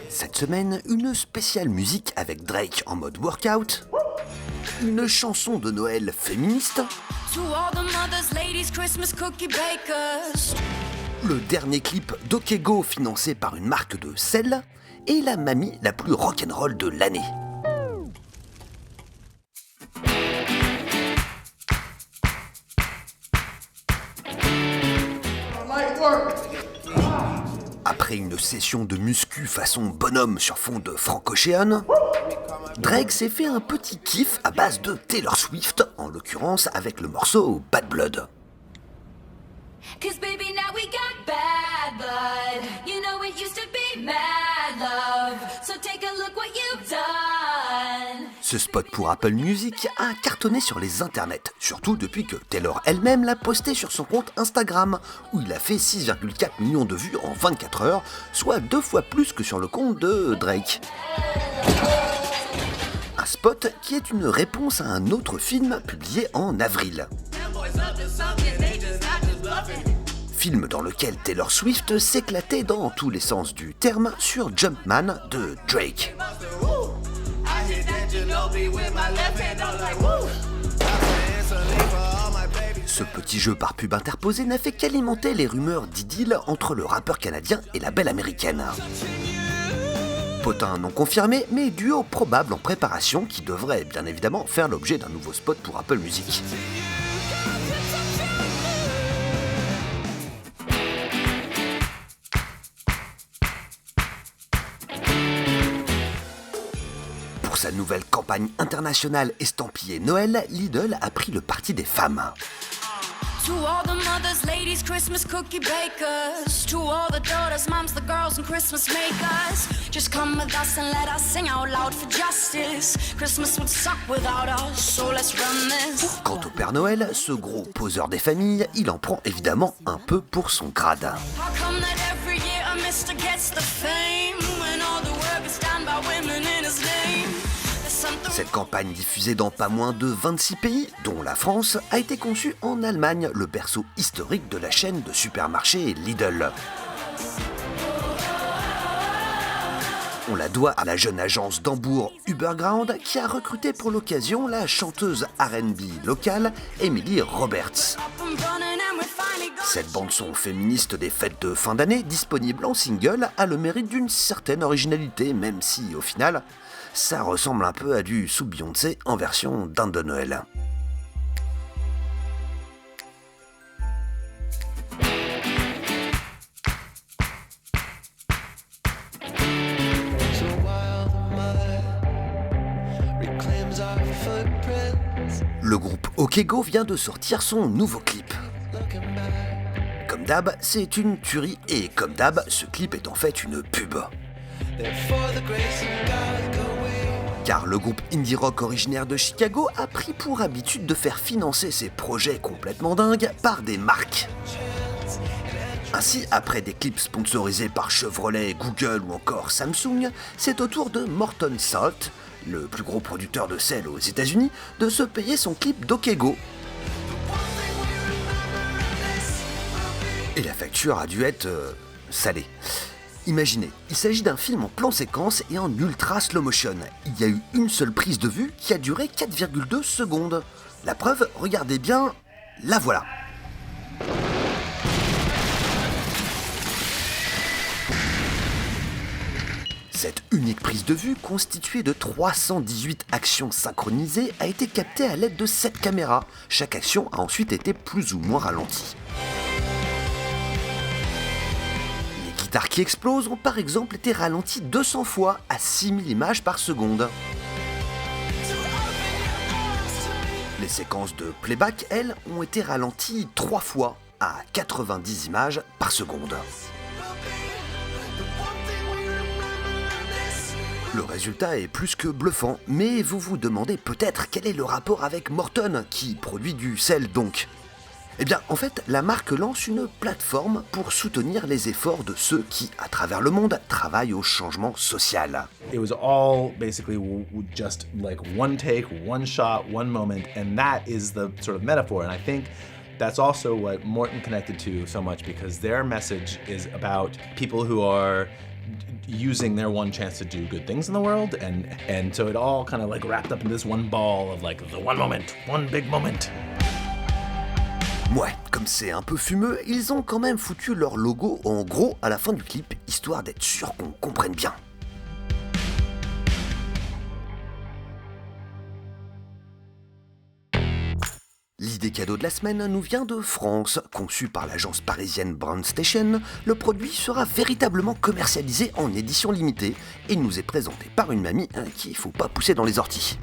Cette semaine, une spéciale musique avec Drake en mode workout, une chanson de Noël féministe, le dernier clip d'Okego financé par une marque de sel et la mamie la plus rock'n'roll de l'année. Après une session de muscu façon bonhomme sur fond de Frank Ocean, Drake s'est fait un petit kiff à base de Taylor Swift, en l'occurrence avec le morceau Bad Blood. Ce spot pour Apple Music a cartonné sur les internets, surtout depuis que Taylor elle-même l'a posté sur son compte Instagram, où il a fait 6,4 millions de vues en 24 heures, soit 2 fois plus que sur le compte de Drake. Un spot qui est une réponse à un autre film publié en avril. Film dans lequel Taylor Swift s'éclatait dans tous les sens du terme sur Jumpman de Drake. Ce petit jeu par pub interposé n'a fait qu'alimenter les rumeurs d'idylle entre le rappeur canadien et la belle américaine. Potin non confirmé, mais duo probable en préparation qui devrait bien évidemment faire l'objet d'un nouveau spot pour Apple Music. Pour sa nouvelle campagne internationale estampillée Noël, Lidl a pris le parti des femmes. To all the mothers, ladies, Christmas cookie bakers. To all the daughters, moms, the girls, and Christmas makers. Just come with us and let us sing out loud for justice. Christmas would suck without us, so let's run this. Quant au Père Noël, ce gros poseur des familles, il en prend évidemment un peu pour son grade. How come that every year a mister gets the fame when all the work is done by women in his name? Cette campagne diffusée dans pas moins de 26 pays, dont la France, a été conçue en Allemagne, le berceau historique de la chaîne de supermarchés Lidl. On la doit à la jeune agence d'Hambourg Überground qui a recruté pour l'occasion la chanteuse R&B locale Emily Roberts. Cette bande-son féministe des fêtes de fin d'année, disponible en single, a le mérite d'une certaine originalité, même si, au final, ça ressemble un peu à du sous Beyoncé en version dinde de Noël. Le groupe Okego vient de sortir son nouveau clip. Comme d'hab, c'est une tuerie et comme d'hab, ce clip est en fait une pub. Car le groupe indie rock originaire de Chicago a pris pour habitude de faire financer ses projets complètement dingues par des marques. Ainsi, après des clips sponsorisés par Chevrolet, Google ou encore Samsung, c'est au tour de Morton Salt, le plus gros producteur de sel aux États-Unis, de se payer son clip d'Okego. Et la facture a dû être salée. Imaginez, il s'agit d'un film en plan séquence et en ultra slow motion. Il y a eu une seule prise de vue qui a duré 4,2 secondes. La preuve, regardez bien, la voilà. Cette unique prise de vue, constituée de 318 actions synchronisées, a été captée à l'aide de 7 caméras. Chaque action a ensuite été plus ou moins ralentie. Les guitares qui explosent ont par exemple été ralenties 200 fois à 6000 images par seconde. Les séquences de playback, elles, ont été ralenties 3 fois à 90 images par seconde. Le résultat est plus que bluffant, mais vous vous demandez peut-être quel est le rapport avec Morton, qui produit du sel donc. Eh bien, en fait, la marque lance une plateforme pour soutenir les efforts de ceux qui, à travers le monde, travaillent au changement social. It was all basically just like one take, one shot, one moment, and that is the sort of metaphor. And I think that's also what Morton connected to so much, because their message is about people who are using their one chance to do good things in the world, and so it all kind of like wrapped up in this one ball of like the one moment, one big moment. Ouais, comme c'est un peu fumeux, ils ont quand même foutu leur logo en gros à la fin du clip, histoire d'être sûr qu'on comprenne bien. L'idée cadeau de la semaine nous vient de France. Conçu par l'agence parisienne Brand Station, le produit sera véritablement commercialisé en édition limitée et nous est présenté par une mamie qu'il faut pas pousser dans les orties.